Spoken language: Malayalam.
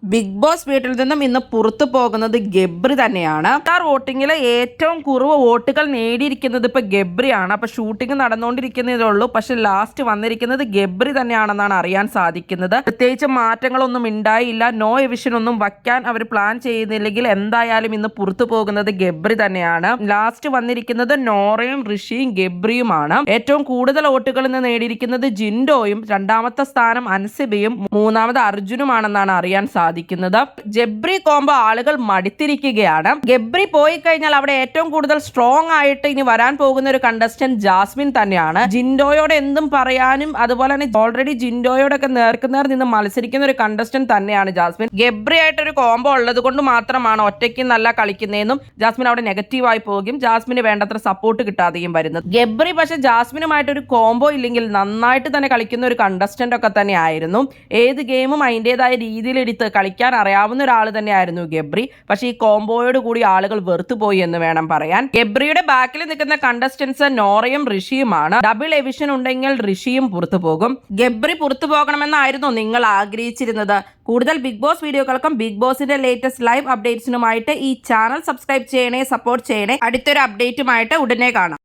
ബിഗ് ബോസ് വീട്ടിൽ നിന്നും ഇന്ന് പുറത്തു പോകുന്നത് ഗബ്രി തന്നെയാണ്. സ്റ്റാർ വോട്ടിങ്ങിൽ ഏറ്റവും കുറവ് വോട്ടുകൾ നേടിയിരിക്കുന്നത് ഇപ്പൊ ഗബ്രിയാണ്. അപ്പൊ ഷൂട്ടിംഗ് നടന്നുകൊണ്ടിരിക്കുന്നതേ ഉള്ളൂ. പക്ഷെ ലാസ്റ്റ് വന്നിരിക്കുന്നത് ഗബ്രി തന്നെയാണെന്നാണ് അറിയാൻ സാധിക്കുന്നത്. പ്രത്യേകിച്ച് മാറ്റങ്ങളൊന്നും ഉണ്ടായില്ല. നോ എവിഷൻ ഒന്നും വയ്ക്കാൻ അവർ പ്ലാൻ ചെയ്യുന്നില്ലെങ്കിൽ എന്തായാലും ഇന്ന് പുറത്തു പോകുന്നത് ഗബ്രി തന്നെയാണ്. ലാസ്റ്റ് വന്നിരിക്കുന്നത് നോറയും ഋഷിയും ഗബ്രിയുമാണ്. ഏറ്റവും കൂടുതൽ വോട്ടുകൾ ഇന്ന് നേടിയിരിക്കുന്നത് ജിൻഡോയും, രണ്ടാമത്തെ സ്ഥാനം അൻസിബയും, മൂന്നാമത് അർജുനുമാണെന്നാണ് അറിയാൻ സാധിക്കുന്നത്. ഗബ്രി കോംബോ ആളുകൾ മടുത്തിരിക്കുകയാണ്. ഗബ്രി പോയി കഴിഞ്ഞാൽ അവിടെ ഏറ്റവും കൂടുതൽ സ്ട്രോങ് ആയിട്ട് ഇനി വരാൻ പോകുന്ന ഒരു കണ്ടസ്റ്റന്റ് ജാസ്മിൻ തന്നെയാണ്. ജിൻഡോയോട് എന്തും പറയാനും അതുപോലെ തന്നെ ഓൾറെഡി ജിൻഡോയോടൊക്കെ നേർക്കുനേർ നിന്ന് മത്സരിക്കുന്ന ഒരു കണ്ടസ്റ്റന്റ് തന്നെയാണ് ജാസ്മിൻ. ഗബ്രി ആയിട്ടൊരു കോംബോ ഉള്ളത് കൊണ്ട് മാത്രമാണ് ഒറ്റയ്ക്ക് നല്ല കളിക്കുന്നതെന്നും ജാസ്മിൻ അവിടെ നെഗറ്റീവായി പോകും, ജാസ്മിന് വേണ്ടത്ര സപ്പോർട്ട് കിട്ടാതെയും വരുന്നത്. ഗബ്രി പക്ഷെ ജാസ്മിനുമായിട്ടൊരു കോംബോ ഇല്ലെങ്കിൽ നന്നായിട്ട് തന്നെ കളിക്കുന്ന ഒരു കണ്ടസ്റ്റന്റ് ഒക്കെ തന്നെ ആയിരുന്നു. ഏത് ഗെയിമും അതിൻ്റെതായ രീതിയിൽ എടുത്ത് കളിക്കാൻ അറിയാവുന്ന ഒരാൾ തന്നെയായിരുന്നു ഗബ്രി. പക്ഷെ ഈ കോംബോയോട് കൂടി ആളുകൾ വെറുത്തുപോയി എന്ന് വേണം പറയാൻ. ഗബ്രിയുടെ ബാക്കിൽ നിൽക്കുന്ന കണ്ടസ്റ്റൻസ് നോറയും ഋഷിയുമാണ്. ഡബിൾ എവിഷൻ ഉണ്ടെങ്കിൽ ഋഷിയും പുറത്തു പോകും. ഗബ്രി പുറത്തു പോകണമെന്നായിരുന്നു നിങ്ങൾ ആഗ്രഹിച്ചിരുന്നത്. കൂടുതൽ ബിഗ് ബോസ് വീഡിയോകൾക്കും ബിഗ് ബോസിന്റെ ലേറ്റസ്റ്റ് ലൈവ് അപ്ഡേറ്റ്സിനുമായിട്ട് ഈ ചാനൽ സബ്സ്ക്രൈബ് ചെയ്യണേ, സപ്പോർട്ട് ചെയ്യണേ. അടുത്തൊരു അപ്ഡേറ്റുമായിട്ട് ഉടനെ കാണാം.